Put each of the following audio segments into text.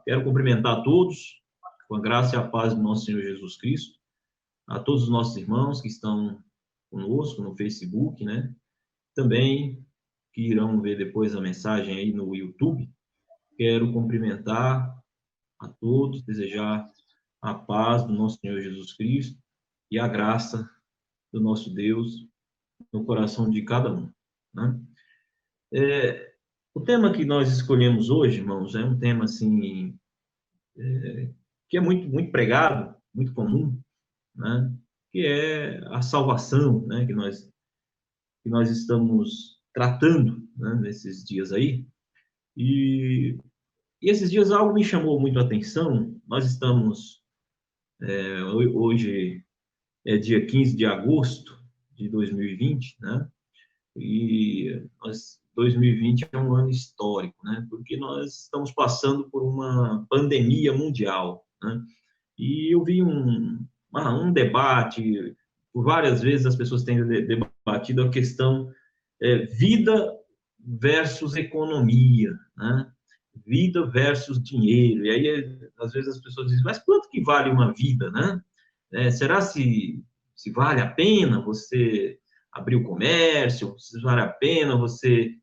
Quero cumprimentar a todos, com a graça e a paz do nosso Senhor Jesus Cristo, a todos os nossos irmãos que estão conosco no Facebook, né? Também que irão ver depois a mensagem aí no YouTube. Quero cumprimentar a todos, desejar a paz do nosso Senhor Jesus Cristo e a graça do nosso Deus no coração de cada um, né? O tema que nós escolhemos hoje, irmãos, é um tema assim que é muito pregado, muito comum, né? Que é a salvação, né? Que nós estamos tratando, né? Nesses dias aí. E esses dias algo me chamou muito a atenção. Nós estamos hoje é dia 15 de agosto de 2020, né? E 2020 é um ano histórico, né? Porque nós estamos passando por uma pandemia mundial, né? E eu vi um debate, por várias vezes as pessoas têm debatido a questão vida versus economia, né? Vida versus dinheiro. E aí, às vezes, as pessoas dizem, mas quanto que vale uma vida, né? Será se vale a pena você abrir o comércio? Se vale a pena você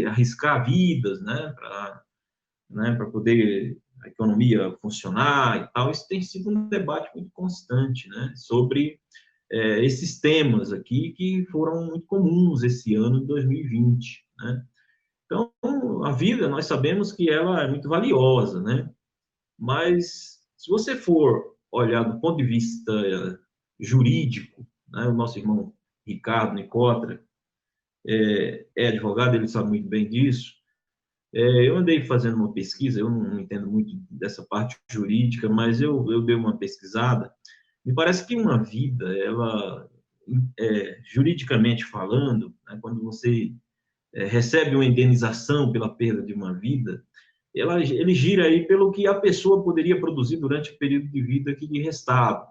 arriscar vidas, né? Para poder a economia funcionar e tal. Isso tem sido um debate muito constante, né? Sobre esses temas aqui que foram muito comuns esse ano de 2020, né? Então, a vida, nós sabemos que ela é muito valiosa, né? Mas, se você for olhar do ponto de vista jurídico, né? O nosso irmão Ricardo Nicotra é advogado, ele sabe muito bem disso. Eu andei fazendo uma pesquisa, eu não entendo muito dessa parte jurídica, mas eu dei uma pesquisada. Me parece que uma vida, ela, juridicamente falando, né, quando você recebe uma indenização pela perda de uma vida, ele gira aí pelo que a pessoa poderia produzir durante o período de vida que lhe restava,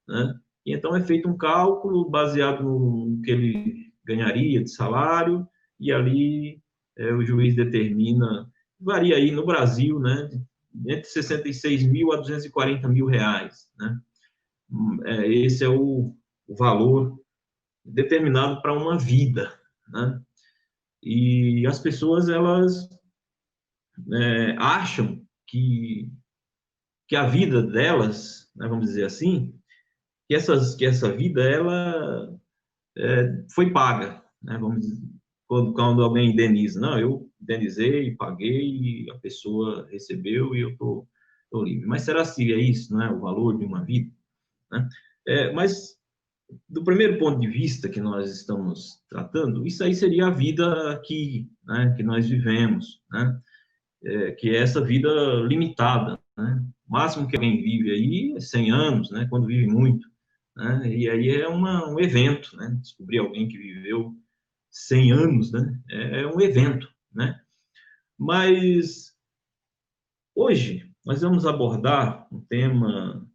né? E então é feito um cálculo baseado no que ele ganharia de salário, e ali o juiz determina, varia aí no Brasil, né, entre 66 mil a 240 mil reais, né? Esse é o valor determinado para uma vida, né? E as pessoas, elas acham que a vida delas, né, vamos dizer assim, que essa vida, ela foi paga, né? Vamos dizer, quando alguém indeniza. Não, eu indenizei, paguei, e a pessoa recebeu e eu tô livre. Mas será que é isso, não é? O valor de uma vida, né? Mas, do primeiro ponto de vista que nós estamos tratando, isso aí seria a vida aqui, né, que nós vivemos, né? Que é essa vida limitada, né? O máximo que alguém vive aí é 100 anos, né? Quando vive muito, né? E aí é um evento, né? Descobrir alguém que viveu 100 anos, né? É um evento, né? Mas hoje nós vamos abordar um tema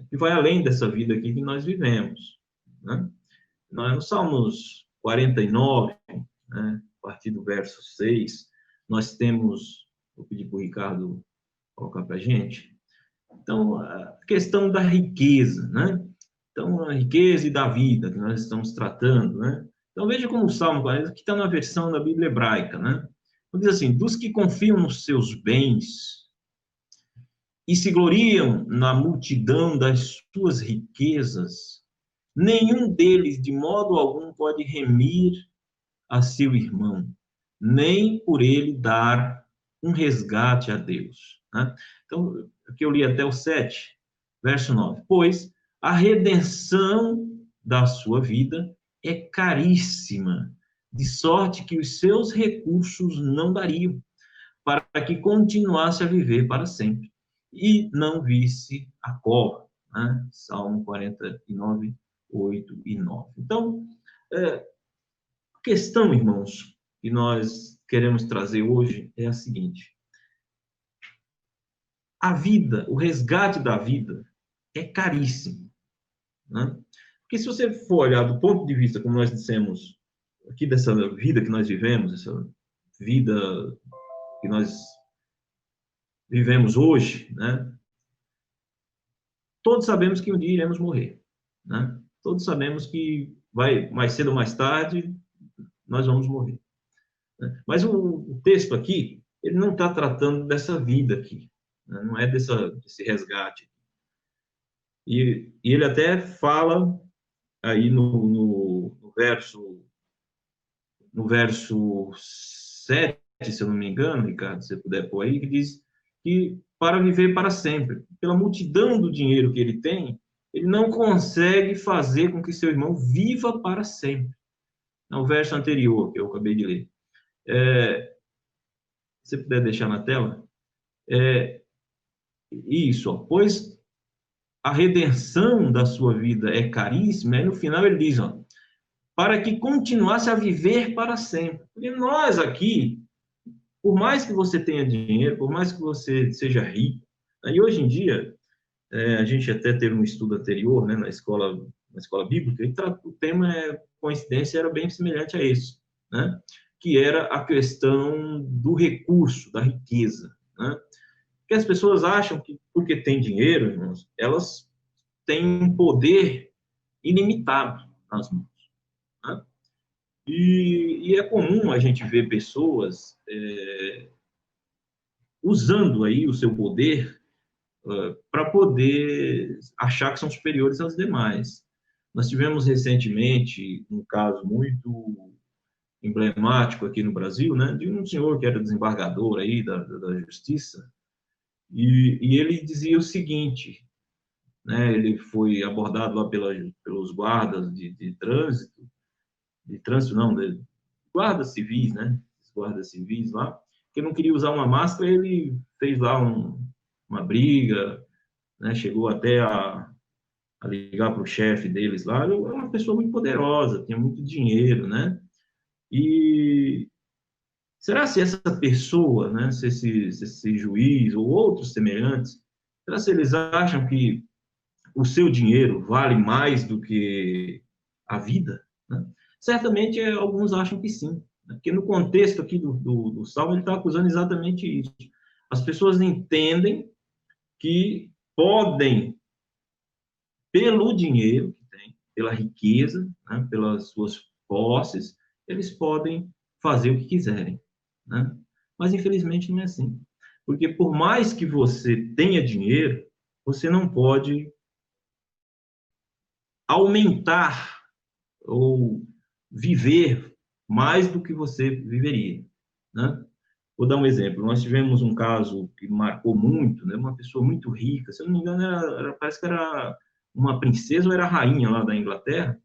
que vai além dessa vida aqui que nós vivemos, né? No Salmos 49, né? A partir do verso 6, nós temos, vou pedir para o Ricardo colocar para a gente. Então, a questão da riqueza, né? Então, a riqueza e da vida que nós estamos tratando, né? Então, veja como o Salmo 40, que está na versão da Bíblia hebraica, né? Então, diz assim, dos que confiam nos seus bens e se gloriam na multidão das suas riquezas, nenhum deles, de modo algum, pode remir a seu irmão, nem por ele dar um resgate a Deus, né? Então, aqui eu li até o 7, verso 9. Pois a redenção da sua vida é caríssima, de sorte que os seus recursos não dariam para que continuasse a viver para sempre e não visse a cova, né? Salmo 49, 8 e 9. Então, a questão, irmãos, que nós queremos trazer hoje é a seguinte: a vida, o resgate da vida é caríssimo, né? Porque se você for olhar do ponto de vista, como nós dissemos, aqui dessa vida que nós vivemos, essa vida que nós vivemos hoje, né? Todos sabemos que um dia iremos morrer, né? Todos sabemos que mais cedo ou mais tarde, nós vamos morrer, né? Mas o texto aqui, ele não está tratando dessa vida aqui, né? Não é desse resgate. E ele até fala aí no verso 7, se eu não me engano, Ricardo, se você puder pôr aí, que diz que para viver para sempre, pela multidão do dinheiro que ele tem, ele não consegue fazer com que seu irmão viva para sempre. É o verso anterior que eu acabei de ler. Se você puder deixar na tela. Isso, ó, pois a redenção da sua vida é caríssima, e no final ele diz, ó, para que continuasse a viver para sempre. Porque nós aqui, por mais que você tenha dinheiro, por mais que você seja rico, né, e hoje em dia, a gente até teve um estudo anterior, né, na escola bíblica, e o tema, coincidência, era bem semelhante a esse, né, que era a questão do recurso, da riqueza, né? Porque as pessoas acham que, porque tem dinheiro, irmãos, elas têm um poder ilimitado nas mãos, né? E é comum a gente ver pessoas usando aí o seu poder para poder achar que são superiores aos demais. Nós tivemos recentemente um caso muito emblemático aqui no Brasil, né, de um senhor que era desembargador aí da Justiça, e ele dizia o seguinte, né, ele foi abordado lá pelos guardas de trânsito não, guardas civis, né, guardas civis lá, que não queria usar uma máscara, ele fez lá uma briga, né, chegou até a ligar para o chefe deles lá, era uma pessoa muito poderosa, tinha muito dinheiro, né? E será se essa pessoa, né, se esse juiz ou outros semelhantes, será se eles acham que o seu dinheiro vale mais do que a vida, né? Certamente alguns acham que sim, né? Porque no contexto aqui do Salmo ele está acusando exatamente isso. As pessoas entendem que podem, pelo dinheiro que tem, pela riqueza, né, pelas suas posses, eles podem fazer o que quiserem, né? Mas infelizmente não é assim, porque por mais que você tenha dinheiro, você não pode aumentar ou viver mais do que você viveria, né? Vou dar um exemplo. Nós tivemos um caso que marcou muito, né? Uma pessoa muito rica, se eu não me engano, parece que era uma princesa ou era rainha lá da Inglaterra.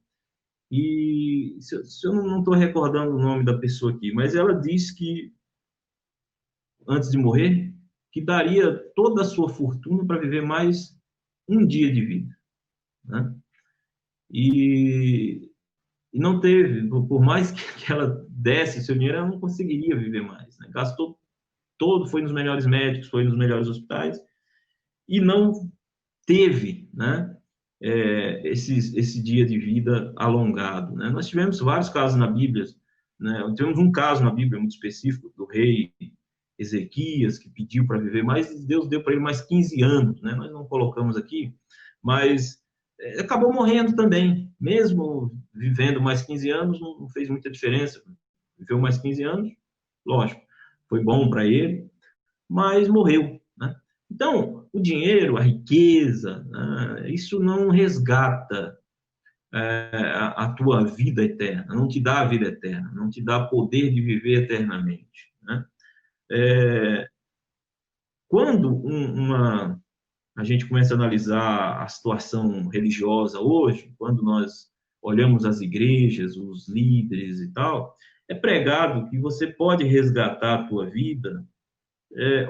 E se eu não estou recordando o nome da pessoa aqui, mas ela disse que, antes de morrer, que daria toda a sua fortuna para viver mais um dia de vida, né? E, e não teve, por mais que ela desse seu dinheiro, ela não conseguiria viver mais, né? Gastou todo, foi nos melhores médicos, foi nos melhores hospitais, e não teve, né, esse dia de vida alongado, né? Nós tivemos vários casos na Bíblia, né? Temos um caso na Bíblia muito específico do rei Ezequias, que pediu para viver mais, e Deus deu para ele mais 15 anos, né? Nós não colocamos aqui, mas acabou morrendo também, mesmo vivendo mais 15 anos, não fez muita diferença, viveu mais 15 anos, lógico, foi bom para ele, mas morreu, né? Então, o dinheiro, a riqueza, né, isso não resgata a tua vida eterna, não te dá a vida eterna, não te dá poder de viver eternamente, né? Quando a gente começa a analisar a situação religiosa hoje, quando nós olhamos as igrejas, os líderes e tal, é pregado que você pode resgatar a tua vida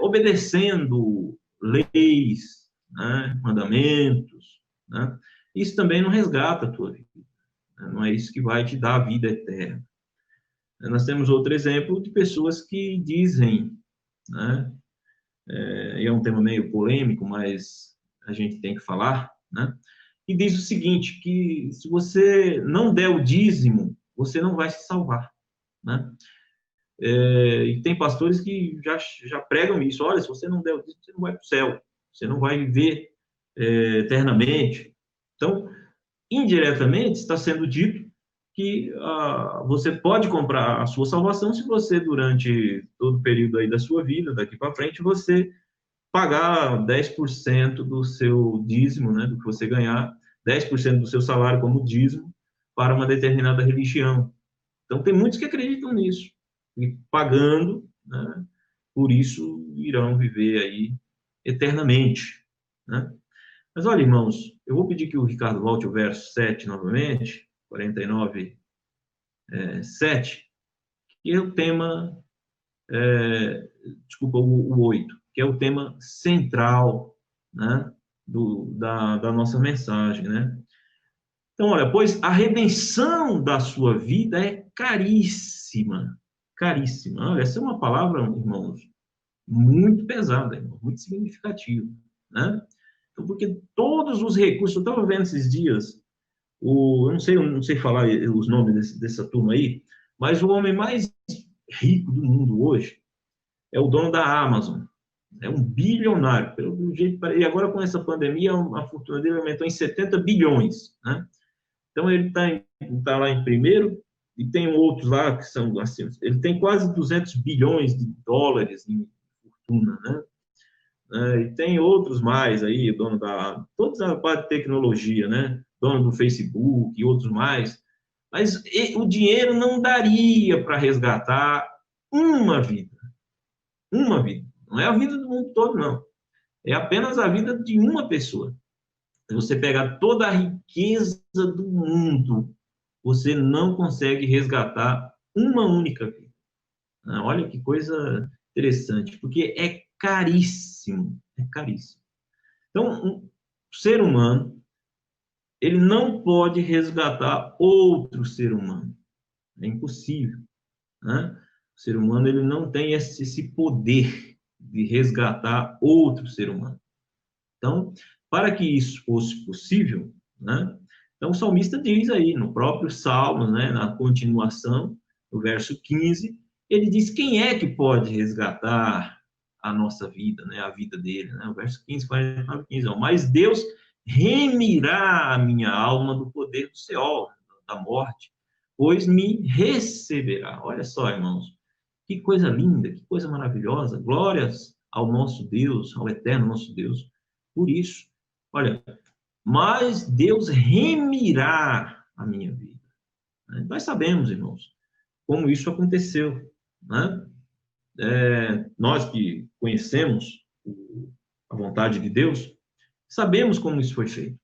obedecendo leis, né, mandamentos, né? Isso também não resgata a tua vida, né? Não é isso que vai te dar a vida eterna. Nós temos outro exemplo de pessoas que dizem, né, e é um tema meio polêmico, mas a gente tem que falar, né? E diz o seguinte, que se você não der o dízimo, você não vai se salvar, né? E tem pastores que já pregam isso. Olha, se você não der o dízimo, você não vai para o céu. Você não vai viver eternamente. Então, indiretamente, está sendo dito que você pode comprar a sua salvação se você, durante todo o período aí da sua vida, daqui para frente, você pagar 10% do seu dízimo, né, do que você ganhar, 10% do seu salário como dízimo para uma determinada religião. Então, tem muitos que acreditam nisso, e pagando, né, por isso irão viver aí eternamente, né? Mas olha, irmãos, eu vou pedir que o Ricardo volte ao verso 7 novamente, 49, 7, que é o tema, desculpa, o 8, que é o tema central, né, da nossa mensagem, né? Então, olha, pois a redenção da sua vida é caríssima, caríssima. Olha, essa é uma palavra, irmãos, muito pesada, irmão, muito significativa, né? Então, porque todos os recursos, eu estava vendo esses dias, eu não sei falar os nomes dessa turma aí, mas o homem mais rico do mundo hoje é o dono da Amazon. É um bilionário, pelo jeito, e agora com essa pandemia, a fortuna dele aumentou em 70 bilhões, né? Então ele tá lá em primeiro, e tem outros lá que são assim, ele tem quase 200 bilhões de dólares em fortuna, né? E tem outros mais aí, dono toda a parte de tecnologia, né? Dono do Facebook e outros mais. Mas o dinheiro não daria para resgatar uma vida. Uma vida. Não é a vida do mundo todo, não. É apenas a vida de uma pessoa. Se você pegar toda a riqueza do mundo, você não consegue resgatar uma única vida. Olha que coisa interessante, porque é caríssimo, é caríssimo. Então, um ser humano, ele não pode resgatar outro ser humano. É impossível, né? O ser humano, ele não tem esse poder de resgatar outro ser humano. Então, para que isso fosse possível, né? Então, o salmista diz aí, no próprio Salmo, né, na continuação, no verso 15, ele diz quem é que pode resgatar a nossa vida, né, a vida dele, né? O verso 15, 49, 15, ó, mas Deus remirá a minha alma do poder do Seol, da morte, pois me receberá. Olha só, irmãos, que coisa linda, que coisa maravilhosa. Glórias ao nosso Deus, ao eterno nosso Deus. Por isso, olha, mas Deus remirá a minha vida. Nós sabemos, irmãos, como isso aconteceu, né? Nós que conhecemos a vontade de Deus, sabemos como isso foi feito.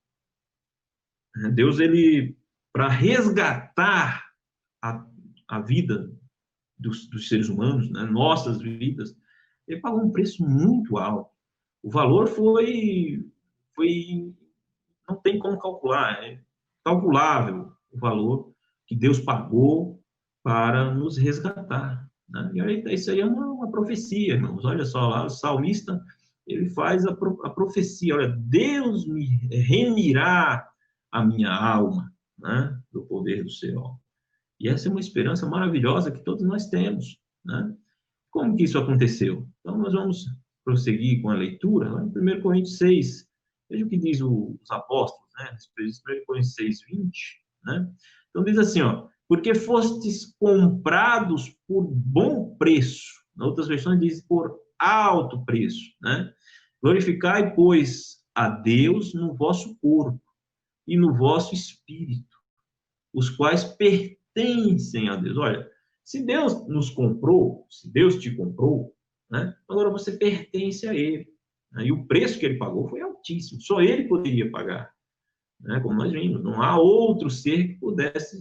Deus, ele, para resgatar a, a vida dos seres humanos, né, nossas vidas, ele pagou um preço muito alto. O valor foi não tem como calcular, é calculável o valor que Deus pagou para nos resgatar. Né? E aí, isso aí é uma profecia, irmãos. Olha só lá, o salmista, ele faz a profecia, olha, Deus me remirá a minha alma, né, do poder do Senhor. E essa é uma esperança maravilhosa que todos nós temos, né? Como que isso aconteceu? Então, nós vamos prosseguir com a leitura, lá em 1 Coríntios 6. Veja o que diz os apóstolos, né? 1 Coríntios 6, 20, né? Então, diz assim, ó, porque fostes comprados por bom preço. Em outras versões diz por alto preço, né? Glorificai, pois, a Deus no vosso corpo e no vosso espírito, os quais pertencem a Deus. Olha, se Deus nos comprou, se Deus te comprou, né, agora você pertence a Ele. Né, e o preço que Ele pagou foi altíssimo, só Ele poderia pagar. Né, como nós vimos, não há outro ser que pudesse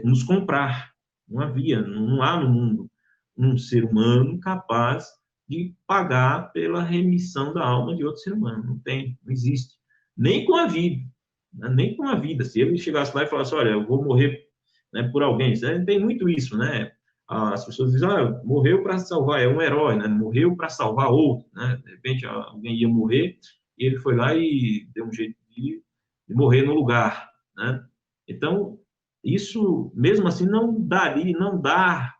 nos comprar. Não havia, não há no mundo um ser humano capaz de pagar pela remissão da alma de outro ser humano. Não tem, não existe. Nem com a vida. Né? Nem com a vida. Se ele chegasse lá e falasse, olha, eu vou morrer, né, por alguém. Tem muito isso, né? As pessoas dizem, morreu para salvar, é um herói, né? Morreu para salvar outro, né? De repente alguém ia morrer e ele foi lá e deu um jeito de morrer no lugar, né? Então, isso, mesmo assim, não dá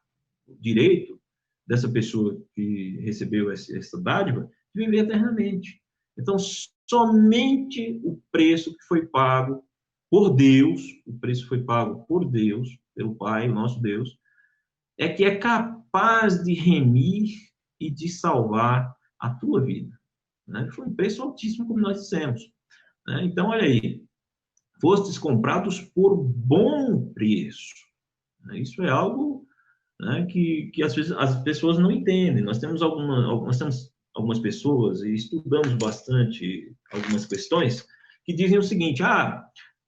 direito dessa pessoa que recebeu essa dádiva de viver eternamente. Então, somente o preço que foi pago por Deus, o preço foi pago por Deus, pelo Pai, o nosso Deus, é que é capaz de remir e de salvar a tua vida. Né? Foi um preço altíssimo, como nós dissemos. Né? Então, olha aí, fostes comprados por bom preço. Né? Isso é algo, né, que às vezes as pessoas não entendem. Nós temos algumas pessoas, e estudamos bastante algumas questões, que dizem o seguinte: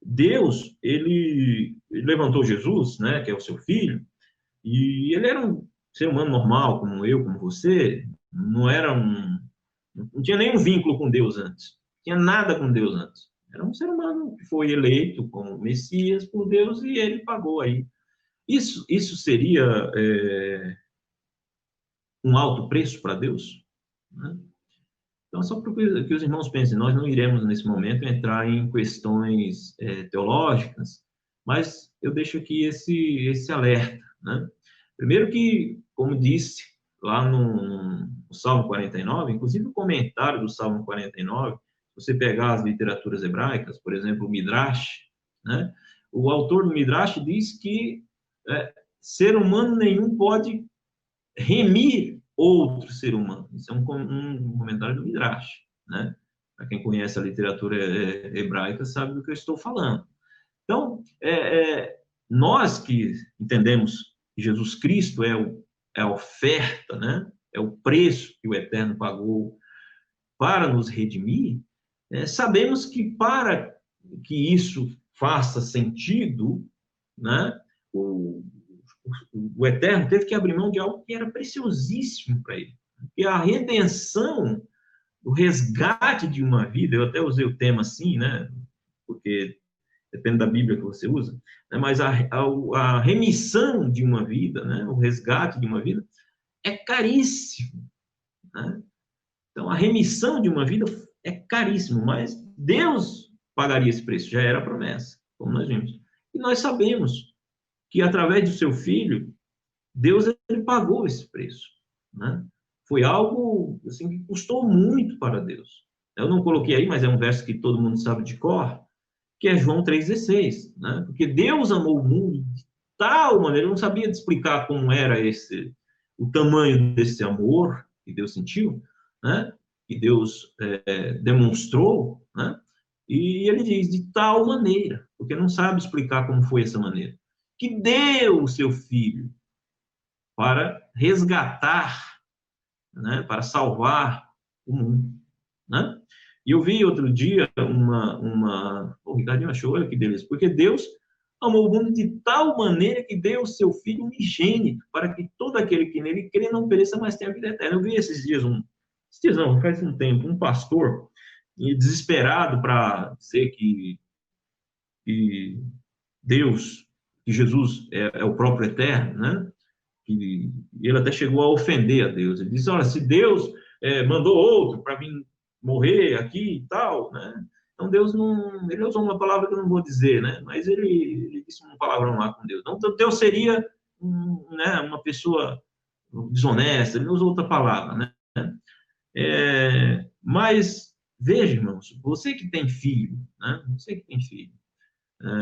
Deus, ele levantou Jesus, né, que é o seu filho, e ele era um ser humano normal, como eu, como você, não tinha nenhum vínculo com Deus antes, não tinha nada com Deus antes. Era um ser humano que foi eleito como Messias por Deus e ele pagou aí. Isso seria um alto preço para Deus? Né? Então, só para que os irmãos pensem, nós não iremos nesse momento entrar em questões teológicas, mas eu deixo aqui esse alerta, né? Primeiro que, como disse lá no Salmo 49, inclusive o comentário do Salmo 49, se você pegar as literaturas hebraicas, por exemplo, o Midrash, né? O autor do Midrash diz que ser humano nenhum pode remir outro ser humano. Isso é um comentário do Midrash, né? Para quem conhece a literatura hebraica sabe do que eu estou falando. Então, nós que entendemos que Jesus Cristo é a oferta, né? É o preço que o Eterno pagou para nos redimir, sabemos que para que isso faça sentido, né? O Eterno teve que abrir mão de algo que era preciosíssimo para ele. E a redenção, o resgate de uma vida, eu até usei o tema assim, né? Porque depende da Bíblia que você usa, né? Mas a remissão de uma vida, né? O resgate de uma vida, é caríssimo. Né? Então, a remissão de uma vida é caríssimo, mas Deus pagaria esse preço, já era a promessa, como nós vimos. E nós sabemos que através do seu filho, Deus ele pagou esse preço. Né? Foi algo assim, que custou muito para Deus. Eu não coloquei aí, mas é um verso que todo mundo sabe de cor, que é João 3,16. Né? Porque Deus amou o mundo de tal maneira, eu não sabia explicar como era o tamanho desse amor que Deus sentiu, né? Que Deus demonstrou, né? E ele diz, de tal maneira, porque não sabe explicar como foi essa maneira, que deu o seu filho para resgatar, né? Para salvar o mundo, né? E eu vi outro dia o Ricardinho achou, olha que beleza, porque Deus amou o mundo de tal maneira que deu o seu Filho unigênito, para que todo aquele que nele crê não pereça, mas tenha a vida eterna. Eu vi esses dias faz um tempo, um pastor desesperado para dizer que Deus, que Jesus é o próprio eterno, né? E ele até chegou a ofender a Deus. Ele disse, olha, se Deus mandou outro para vir morrer aqui e tal, né? Então Deus não, ele usou uma palavra que eu não vou dizer, né? Mas ele disse uma palavrão lá com Deus. Então Deus seria né, uma pessoa desonesta. Ele não usou outra palavra, né? Mas veja, irmãos, você que tem filho, né? Você que tem filho,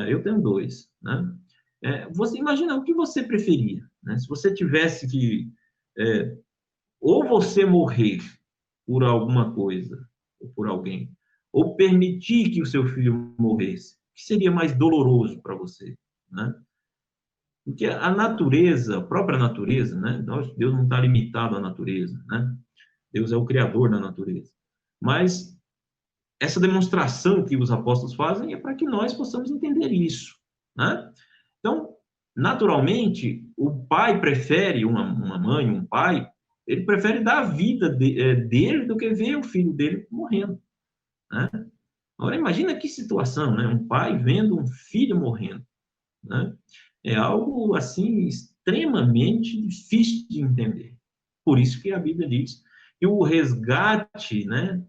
eu tenho dois, né? Você imagina o que você preferia, né? Se você tivesse que ou você morrer por alguma coisa ou por alguém, ou permitir que o seu filho morresse, o que seria mais doloroso para você, né? Porque a natureza, a própria natureza, né? Deus não está limitado à natureza, né? Deus é o criador da natureza. Mas essa demonstração que os apóstolos fazem é para que nós possamos entender isso, né? Então, naturalmente, o pai prefere, uma mãe, um pai, ele prefere dar a vida dele do que ver o filho dele morrendo, né? Agora, imagina que situação, né? Um pai vendo um filho morrendo, né? É algo, assim, extremamente difícil de entender. Por isso que a Bíblia diz que o resgate, né?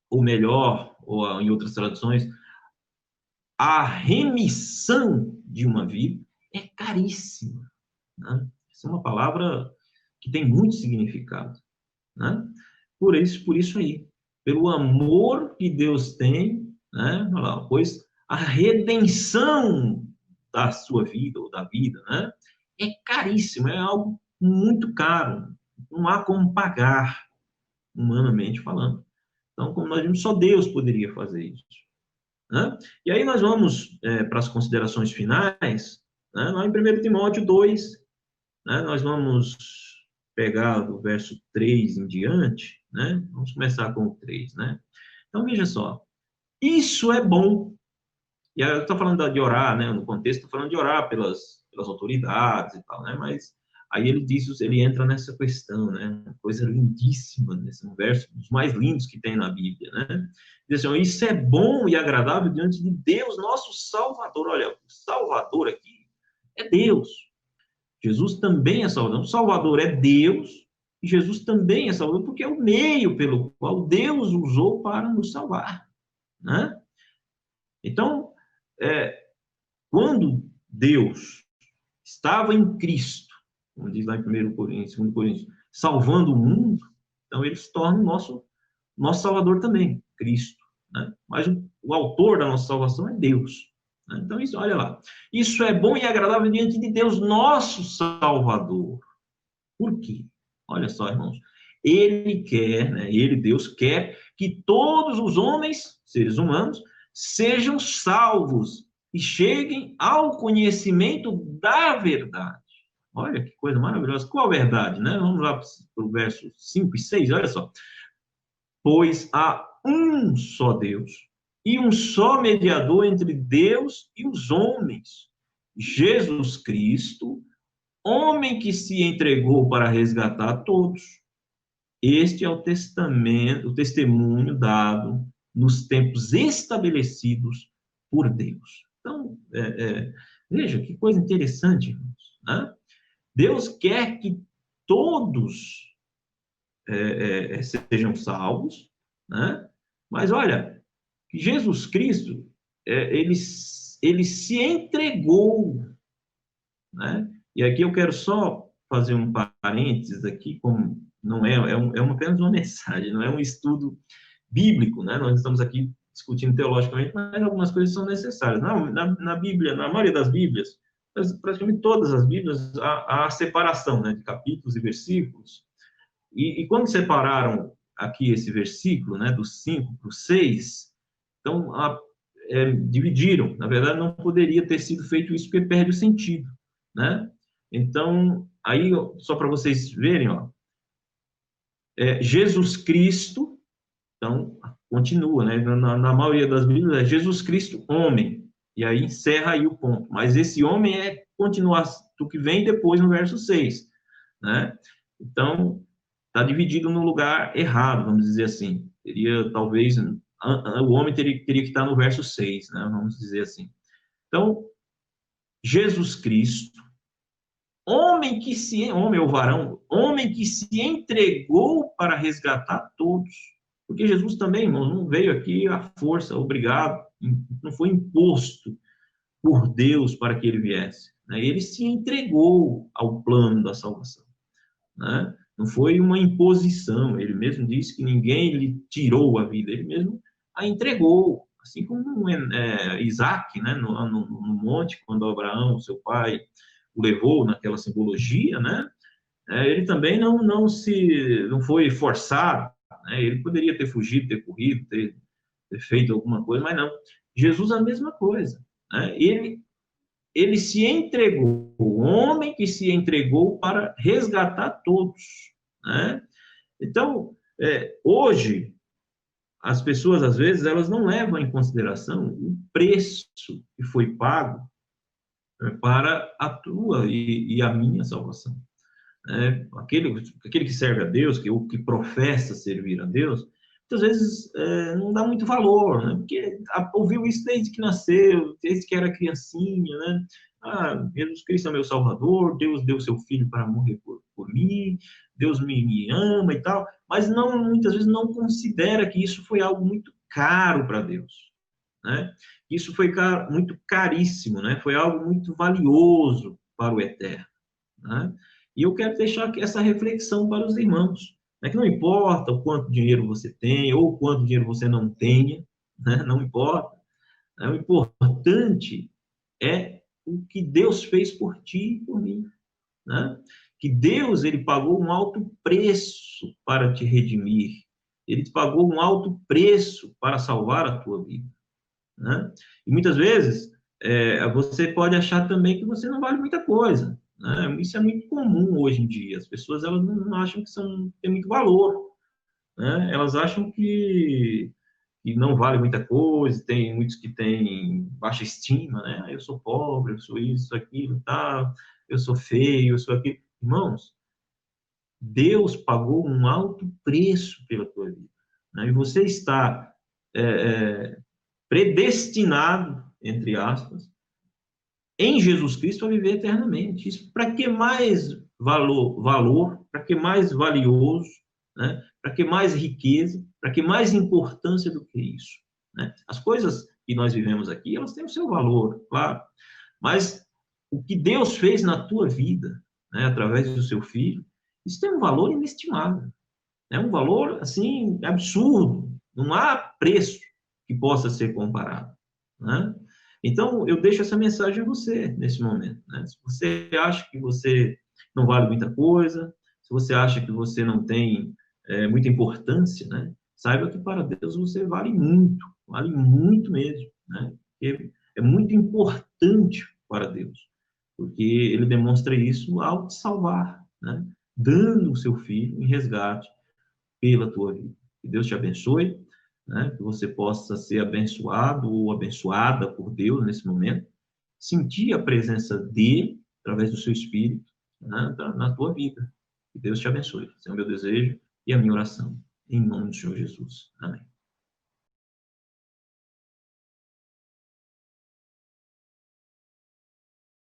Ou melhor, ou em outras traduções, a remissão de uma vida é caríssima, né? Essa é uma palavra que tem muito significado, né? Por isso aí, pelo amor que Deus tem, né? Olha lá, pois a redenção da sua vida ou da vida, né? É caríssimo, é algo muito caro, não há como pagar, humanamente falando. Então, como nós vimos, só Deus poderia fazer isso, né? E aí nós vamos para as considerações finais, né? Lá em 1 Timóteo 2, né? Nós vamos pegar do verso 3 em diante, né? Vamos começar com o 3, né? Então, veja só, isso é bom. E aí eu estou falando de orar, né? No contexto, estou falando de orar pelas autoridades e tal, né? Mas aí ele diz, ele entra nessa questão, né? Coisa lindíssima nesse verso, dos mais lindos que tem na Bíblia, né? Diz assim, isso é bom e agradável diante de Deus, nosso Salvador. Olha, o Salvador aqui é Deus. Jesus também é Salvador. O Salvador é Deus e Jesus também é Salvador porque é o meio pelo qual Deus usou para nos salvar, né? Então, quando Deus estava em Cristo, como diz lá em 2 Coríntios, salvando o mundo, então ele se torna o nosso Salvador também, Cristo, né? Mas o autor da nossa salvação é Deus, né? Então, isso, olha lá. Isso é bom e agradável diante de Deus, nosso Salvador. Por quê? Olha só, irmãos. Ele quer, né? Ele, Deus, quer que todos os homens, seres humanos, sejam salvos e cheguem ao conhecimento da verdade. Olha que coisa maravilhosa. Qual a verdade, né? Vamos lá para o verso 5 e 6, olha só. Pois há um só Deus e um só mediador entre Deus e os homens, Jesus Cristo, homem que se entregou para resgatar todos. Este é o testamento, o testemunho dado nos tempos estabelecidos por Deus. Então, veja que coisa interessante, irmãos, né? Deus quer que todos sejam salvos, né? Mas olha, Jesus Cristo, ele se entregou, né? E aqui eu quero só fazer um parênteses aqui, como não apenas uma mensagem, não é um estudo bíblico, né? Nós estamos aqui discutindo teologicamente, mas algumas coisas são necessárias. Na Bíblia, na maioria das Bíblias, praticamente todas as Bíblias, há separação, né, de capítulos e versículos. E quando separaram aqui esse versículo, né, do 5 para o 6, então dividiram. Na verdade, não poderia ter sido feito isso porque perde o sentido, né? Então, aí, só para vocês verem, ó, Jesus Cristo, então, continua, né? Na maioria das Bíblias, é Jesus Cristo, homem. E aí encerra aí o ponto. Mas esse homem é continuação do que vem depois no verso 6, né? Então, está dividido no lugar errado, vamos dizer assim. Teria, talvez, o homem teria que estar no verso 6, né? Vamos dizer assim. Então, Jesus Cristo, homem ou varão, homem que se entregou para resgatar todos. Porque Jesus também, irmãos, não veio aqui à força, obrigado, não foi imposto por Deus para que ele viesse, né? Ele se entregou ao plano da salvação, né? Não foi uma imposição, ele mesmo disse que ninguém lhe tirou a vida, ele mesmo a entregou, assim como Isaac, né, no monte, quando Abraão, seu pai, o levou naquela simbologia, né? Ele também não foi forçado, né? Ele poderia ter fugido, ter corrido, ter feito alguma coisa, mas não. Jesus a mesma coisa, né? Ele se entregou, o homem que se entregou para resgatar todos, né? Então, hoje, as pessoas, às vezes, elas não levam em consideração o preço que foi pago para a tua e a minha salvação. Aquele que serve a Deus, que professa servir a Deus, muitas vezes não dá muito valor, né? Porque ouviu isso desde que nasceu, desde que era criancinha, né? Jesus Cristo é meu Salvador, Deus deu seu Filho para morrer por mim, Deus me ama e tal, mas muitas vezes não considera que isso foi algo muito caro para Deus, né? Isso foi muito caríssimo, né? Foi algo muito valioso para o Eterno, né? E eu quero deixar aqui essa reflexão para os irmãos, né? Que não importa o quanto dinheiro você tem ou quanto dinheiro você não tenha, né? Não importa. Né? O importante é o que Deus fez por ti e por mim, né? Que Deus, ele pagou um alto preço para te redimir. Ele pagou um alto preço para salvar a tua vida, né? E muitas vezes você pode achar também que você não vale muita coisa, né? Isso é muito comum hoje em dia. As pessoas elas não acham que tem muito valor, né? Elas acham que não vale muita coisa. Tem muitos que têm baixa estima, né? Eu sou pobre, eu sou isso, aquilo, tá? Eu sou feio, eu sou aquilo. Irmãos, Deus pagou um alto preço pela tua vida, né? E você está é, é, predestinado, entre aspas, em Jesus Cristo a viver eternamente. Isso para que mais valor, para que mais valioso, né? Para que mais riqueza, para que mais importância do que isso, né? As coisas que nós vivemos aqui, elas têm o seu valor, claro, mas o que Deus fez na tua vida, né, através do seu filho, isso tem um valor inestimável. É um valor, assim, absurdo. Não há preço que possa ser comparado, né? Então, eu deixo essa mensagem a você nesse momento, né? Se você acha que você não vale muita coisa, se você acha que você não tem muita importância, né? Saiba que para Deus você vale muito mesmo, né? Porque é muito importante para Deus, porque Ele demonstra isso ao te salvar, né? Dando o seu filho em resgate pela tua vida. Que Deus te abençoe, né? Que você possa ser abençoado ou abençoada por Deus nesse momento, sentir a presença dele através do seu espírito, né? Na tua vida. Que Deus te abençoe. Esse é o meu desejo e a minha oração. Em nome do Senhor Jesus. Amém.